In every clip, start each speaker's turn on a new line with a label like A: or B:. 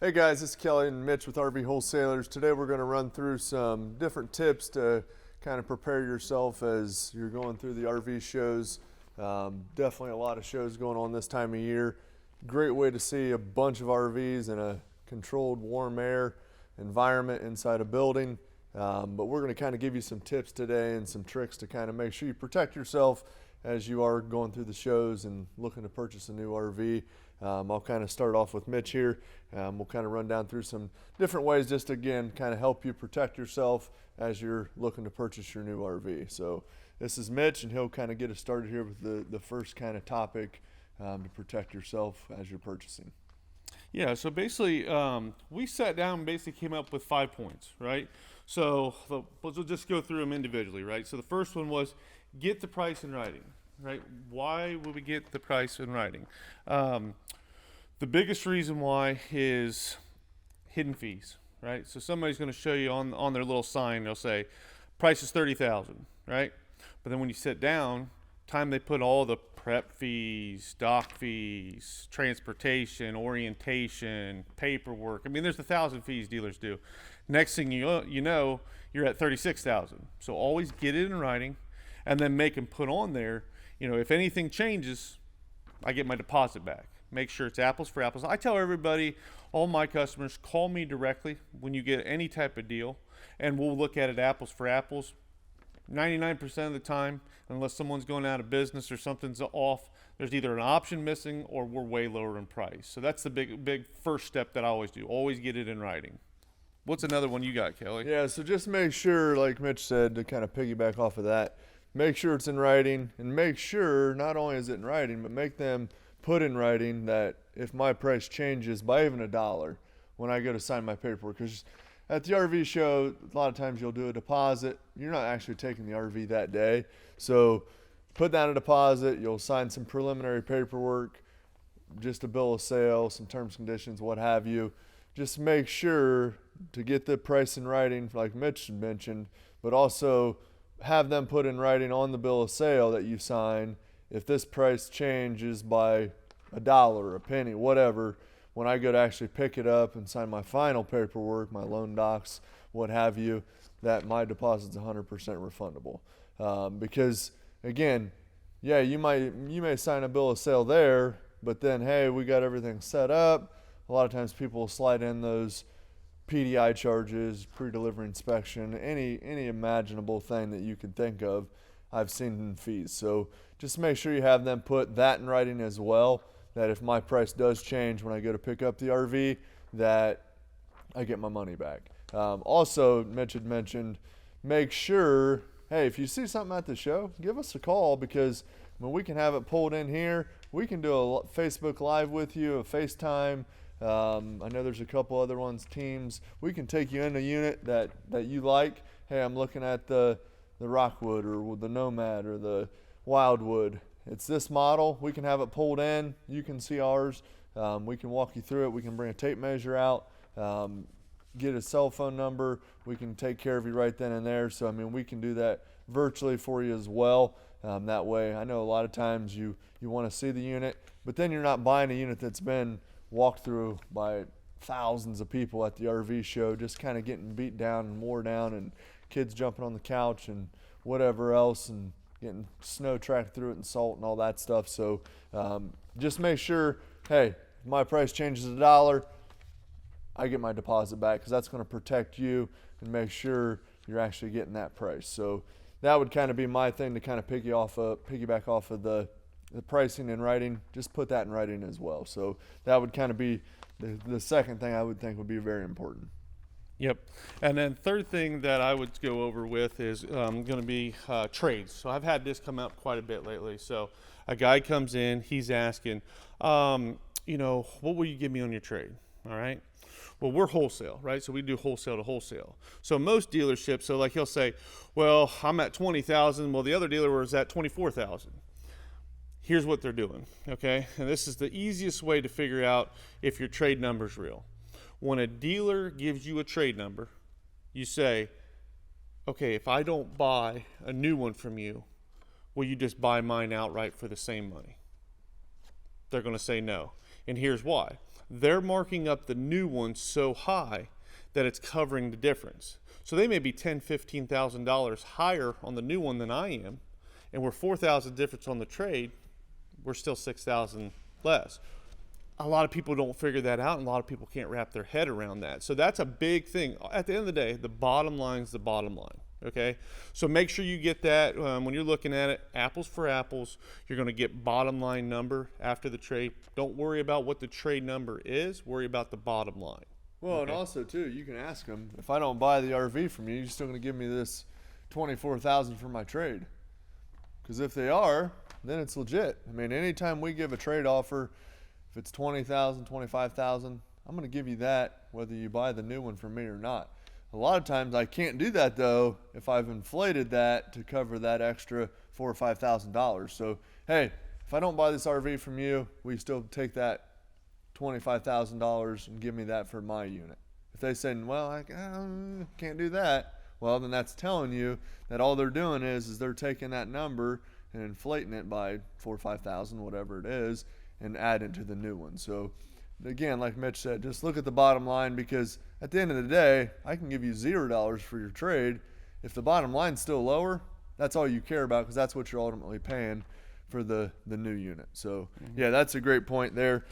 A: Hey guys, it's Kelly and Mitch with RV Wholesalers. Today we're going to run through some different tips to kind of prepare yourself as you're going through the RV shows. Definitely a lot of shows going on this time of year. Great way to see a bunch of RVs in a controlled warm air environment inside a building. But we're going to kind of give you some tips today and some tricks to kind of make sure you protect yourself as you are going through the shows and looking to purchase a new RV. I'll kind of start off with Mitch here. We'll kind of run down through some different ways just to, again, kind of help you protect yourself as you're looking to purchase your new RV. So this is Mitch, and he'll kind of get us started here with the first kind of topic to protect yourself as you're purchasing.
B: Yeah, so basically, we sat down and basically came up with 5 points, right? So we'll just go through them individually, right? So the first one was get the price in writing, right? Why would we get the price in writing? The biggest reason why is hidden fees, right? So somebody's going to show you on their little sign, they'll say, price is $30,000, right? But then when you sit down, time they put all the prep fees, dock fees, transportation, orientation, paperwork. I mean, there's 1,000 fees dealers do. Next thing you know, you're at $36,000. So always get it in writing, and then make them put on there. You know, if anything changes, I get my deposit back. Make sure it's apples for apples. I tell everybody, all my customers, call me directly when you get any type of deal, and we'll look at it apples for apples. 99% of the time, unless someone's going out of business or something's off, there's either an option missing or we're way lower in price. So that's the big first step that I always do. Always get it in writing. What's another one you got, Kelly?
A: Yeah, so just make sure, like Mitch said, to kind of piggyback off of that, make sure it's in writing, and make sure not only is it in writing, but make them put in writing that if my price changes by even $1 when I go to sign my paperwork. Because at the RV show, a lot of times you'll do a deposit. You're not actually taking the RV that day. So put down a deposit, you'll sign some preliminary paperwork, just a bill of sale, some terms and conditions, what have you. Just make sure to get the price in writing, like Mitch mentioned, but also have them put in writing on the bill of sale that you sign, if this price changes by $1, a penny, whatever, when I go to actually pick it up and sign my final paperwork, my loan docs, what have you, that my deposit's 100% refundable. Because again, yeah, you may sign a bill of sale there, but then, hey, we got everything set up. A lot of times people will slide in those PDI charges, pre-delivery inspection, any imaginable thing that you could think of, I've seen in fees. So just make sure you have them put that in writing as well, that if my price does change when I go to pick up the RV, that I get my money back. Also, Mitch had mentioned, make sure, hey, if you see something at the show, give us a call, because when we can have it pulled in here, we can do a Facebook Live with you, a FaceTime. I know there's a couple other ones, Teams. We can take you in a unit that you like. Hey, I'm looking at the Rockwood or the Nomad or the Wildwood. It's this model. We can have it pulled in. You can see ours. We can walk you through it. We can bring a tape measure out, get a cell phone number. We can take care of you right then and there. So, I mean, we can do that virtually for you as well. That way, I know a lot of times you want to see the unit, but then you're not buying a unit that's been walked through by thousands of people at the RV show, just kind of getting beat down and wore down, and kids jumping on the couch and whatever else, and getting snow tracked through it and salt and all that stuff. So just make sure, hey, if my price changes $1, I get my deposit back, because that's going to protect you and make sure you're actually getting that price. So that would kind of be my thing to kind of piggyback off of the pricing in writing. Just put that in writing as well. So that would kind of be the second thing I would think would be very important.
B: Yep. And then third thing that I would go over with is going to be trades. So I've had this come up quite a bit lately. So a guy comes in, he's asking, what will you give me on your trade? All right. Well, we're wholesale, right? So we do wholesale to wholesale. So most dealerships, so like he'll say, well, I'm at 20,000. Well, the other dealer was at 24,000. Here's what they're doing, okay? And this is the easiest way to figure out if your trade number's real. When a dealer gives you a trade number, you say, okay, if I don't buy a new one from you, will you just buy mine outright for the same money? They're going to say no. And here's why. they're marking up the new one so high that it's covering the difference. So they may be $10,000, $15,000 higher on the new one than I am, and we're $4,000 difference on the trade. We're still $6,000 less. A lot of people don't figure that out, and a lot of people can't wrap their head around that. So that's a big thing. At the end of the day, the bottom line is the bottom line. Okay, so make sure you get that when you're looking at it, apples for apples. You're going to get bottom line number after the trade. Don't worry about what the trade number is. Worry about the bottom line.
A: Well, and also too, you can ask them, if I don't buy the RV from you, you're still going to give me this $24,000 for my trade. Because if they are, then it's legit. I mean, anytime we give a trade offer, if it's $20,000, $25,000, I'm going to give you that whether you buy the new one from me or not. A lot of times I can't do that though if I've inflated that to cover that extra $4,000 or $5,000. So hey, if I don't buy this RV from you, will you still take that $25,000 and give me that for my unit? If they say, well, I can't do that, well, then that's telling you that all they're doing is they're taking that number and inflating it by $4,000 or $5,000, whatever it is, and adding it to the new one. So again, like Mitch said, just look at the bottom line, because at the end of the day, I can give you $0 for your trade. If the bottom line's still lower, that's all you care about, because that's what you're ultimately paying for the new unit. So yeah, that's a great point there.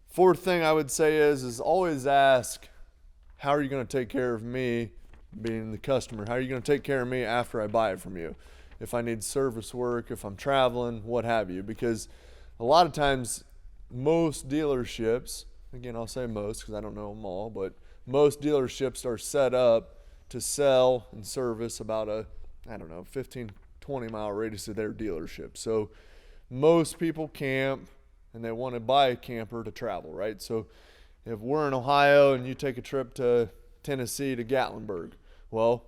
A: Fourth thing I would say is always ask, how are you going to take care of me, being the customer? How are you going to take care of me after I buy it from you? If I need service work, if I'm traveling, what have you. Because a lot of times, most dealerships, again, I'll say most because I don't know them all, but most dealerships are set up to sell and service about a, 15, 20 mile radius of their dealership. So most people camp and they want to buy a camper to travel, right? So if we're in Ohio and you take a trip to Tennessee to Gatlinburg, well,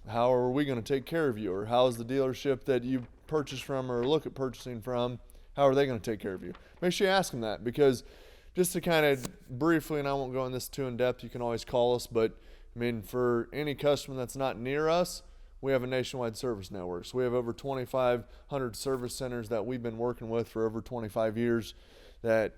A: how are we going to take care of you? Or how is the dealership that you purchase from or look at purchasing from, how are they going to take care of you? Make sure you ask them that, because just to kind of briefly, and I won't go in this too in depth, you can always call us, but I mean, for any customer that's not near us, we have a nationwide service network. So we have over 2,500 service centers that we've been working with for over 25 years that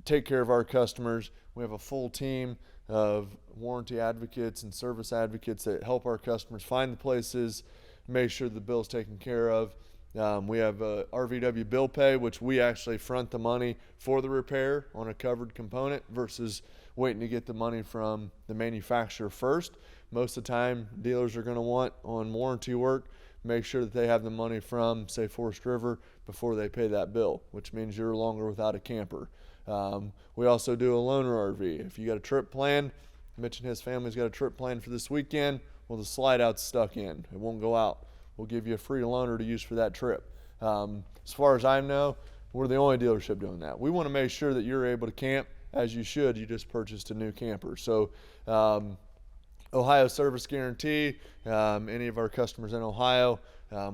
A: take care of our customers. We have a full team of warranty advocates and service advocates that help our customers find the places, make sure the bill's taken care of. We have RVW bill pay, which we actually front the money for the repair on a covered component versus waiting to get the money from the manufacturer first. Most of the time, dealers are going to want on warranty work, make sure that they have the money from, say, Forest River before they pay that bill, which means you're longer without a camper. We also do a loaner RV. If you got a trip planned, Mitch and his family's got a trip planned for this weekend, well, the slide out's stuck in. It won't go out. We'll give you a free loaner to use for that trip. As far as I know, we're the only dealership doing that. We want to make sure that you're able to camp as you should. You just purchased a new camper. So Ohio Service Guarantee, any of our customers in Ohio,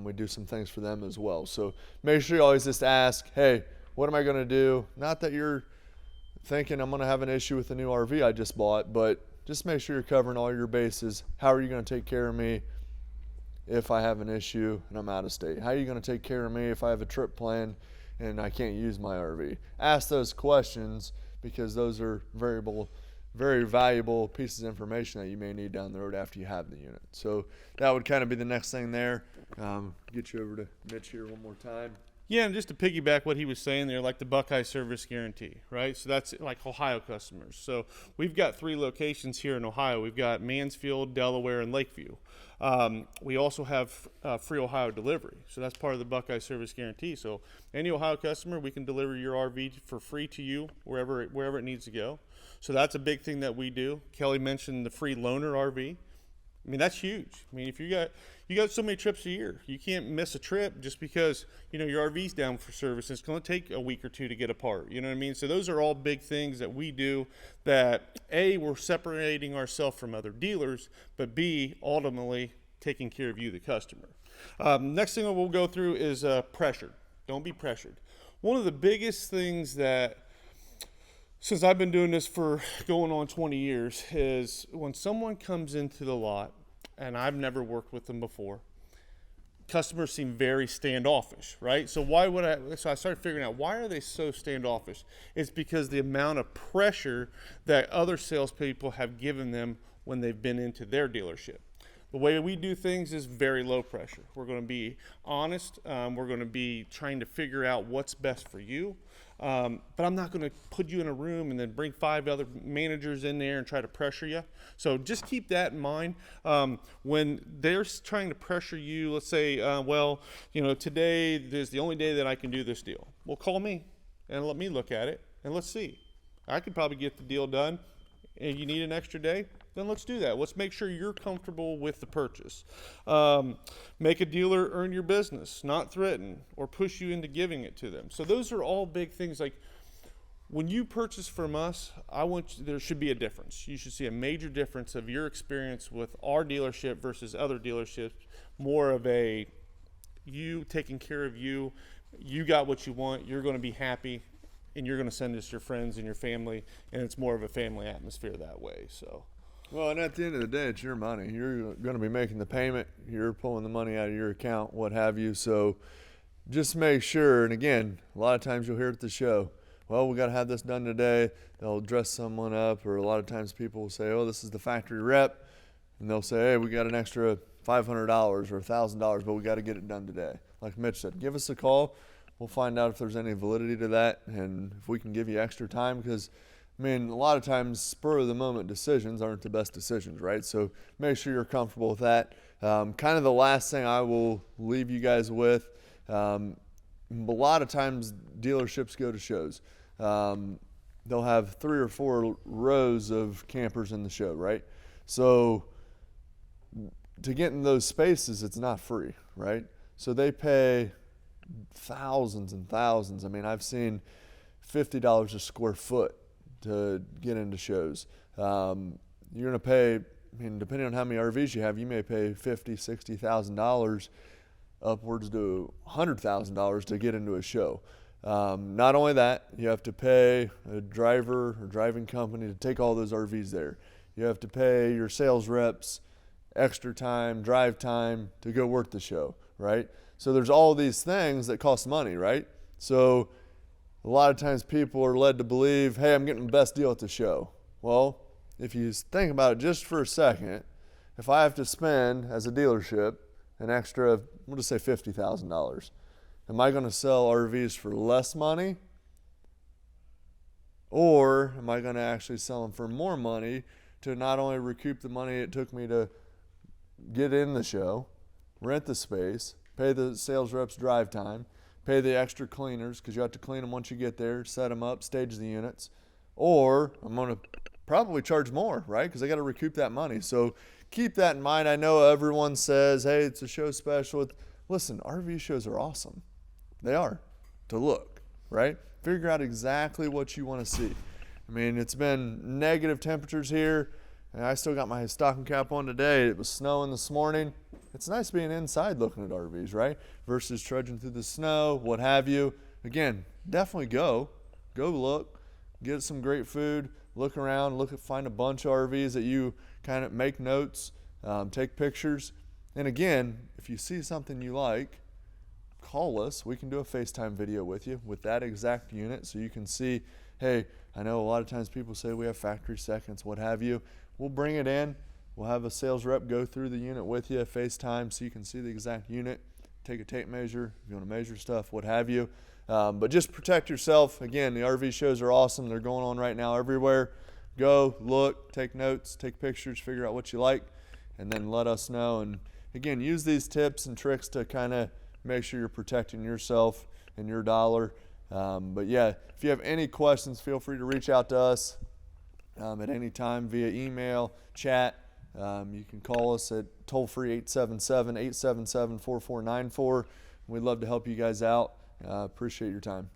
A: we do some things for them as well. So make sure you always just ask, hey, what am I going to do? Not that you're thinking I'm going to have an issue with the new RV I just bought, but just make sure you're covering all your bases. How are you going to take care of me if I have an issue and I'm out of state? How are you going to take care of me if I have a trip planned and I can't use my RV? Ask those questions, because those are very valuable pieces of information that you may need down the road after you have the unit. So that would kind of be the next thing there. Get you over to Mitch here one more time.
B: Yeah, and just to piggyback what he was saying there, like the Buckeye Service Guarantee, right? So that's like Ohio customers. So we've got 3 locations here in Ohio. We've got Mansfield, Delaware, and Lakeview. We also have free Ohio delivery. So that's part of the Buckeye Service Guarantee. So any Ohio customer, we can deliver your RV for free to you wherever it needs to go. So that's a big thing that we do. Kelly mentioned the free loaner RV. I mean, that's huge. I mean, if you got so many trips a year, you can't miss a trip just because, your RV's down for service. It's going to take a week or 2 to get apart. You know what I mean? So those are all big things that we do that, A, we're separating ourselves from other dealers, but B, ultimately taking care of you, the customer. Next thing we'll go through is pressure. Don't be pressured. One of the biggest things that, since I've been doing this for going on 20 years, is when someone comes into the lot, and I've never worked with them before, customers seem very standoffish, right? So I started figuring out, why are they so standoffish? It's because the amount of pressure that other salespeople have given them when they've been into their dealership. The way we do things is very low pressure. We're going to be honest. We're going to be trying to figure out what's best for you. But I'm not going to put you in a room and then bring 5 other managers in there and try to pressure you. So just keep that in mind. When they're trying to pressure you, let's say, today is the only day that I can do this deal. Well, call me and let me look at it and let's see. I could probably get the deal done. And you need an extra day, then let's do that. Let's make sure you're comfortable with the purchase. Make a dealer earn your business, not threaten or push you into giving it to them. So those are all big things. Like, when you purchase from us, there should be a difference. You should see a major difference of your experience with our dealership versus other dealerships. More of a, you taking care of you got what you want, you're going to be happy, and you're going to send us your friends and your family, and it's more of a family atmosphere that way. So,
A: well, and at the end of the day, it's your money. You're going to be making the payment. You're pulling the money out of your account, what have you. So just make sure, and again, a lot of times you'll hear at the show, well, we got to have this done today. They'll dress someone up, or a lot of times people will say, oh, this is the factory rep, and they'll say, hey, we got an extra $500 or $1,000, but we got to get it done today. Like Mitch said, give us a call. We'll find out if there's any validity to that, and if we can give you extra time, because, I mean, a lot of times spur-of-the-moment decisions aren't the best decisions, right? So make sure you're comfortable with that. Kind of the last thing I will leave you guys with, a lot of times dealerships go to shows. They'll have 3 or 4 rows of campers in the show, right? So to get in those spaces, it's not free, right? So they pay thousands and thousands. I mean, I've seen $50 a square foot to get into shows. You're going to pay, I mean, depending on how many RVs you have, you may pay $50,000, $60,000, upwards to $100,000 to get into a show. Not only that, you have to pay a driver or driving company to take all those RVs there. You have to pay your sales reps extra time, drive time to go work the show, right? So there's all these things that cost money, right? So a lot of times people are led to believe, hey, I'm getting the best deal at the show. Well, if you think about it just for a second, if I have to spend, as a dealership, an extra, we'll just say $50,000, am I going to sell RVs for less money? Or am I going to actually sell them for more money to not only recoup the money it took me to get in the show, rent the space, pay the sales reps drive time, pay the extra cleaners because you have to clean them once you get there, set them up, stage the units, or I'm going to probably charge more, right? Because I got to recoup that money. So keep that in mind. I know everyone says, hey, it's a show special. Listen, RV shows are awesome. They are, to look, right? Figure out exactly what you want to see. I mean, it's been negative temperatures here, and I still got my stocking cap on today. It was snowing this morning. It's nice being inside looking at RVs, right? Versus trudging through the snow, what have you. Again, definitely go look, get some great food, look around, find a bunch of RVs that you kind of make notes, take pictures. And again, if you see something you like, call us. We can do a FaceTime video with you with that exact unit so you can see, hey, I know a lot of times people say we have factory seconds, what have you. We'll bring it in. We'll have a sales rep go through the unit with you, FaceTime, so you can see the exact unit, take a tape measure, if you want to measure stuff, what have you. But just protect yourself. Again, the RV shows are awesome. They're going on right now everywhere. Go, look, take notes, take pictures, figure out what you like, and then let us know. And again, use these tips and tricks to kind of make sure you're protecting yourself and your dollar. But yeah, if you have any questions, feel free to reach out to us at any time via email, chat. You can call us at toll-free 877-877-4494. We'd love to help you guys out. Appreciate your time.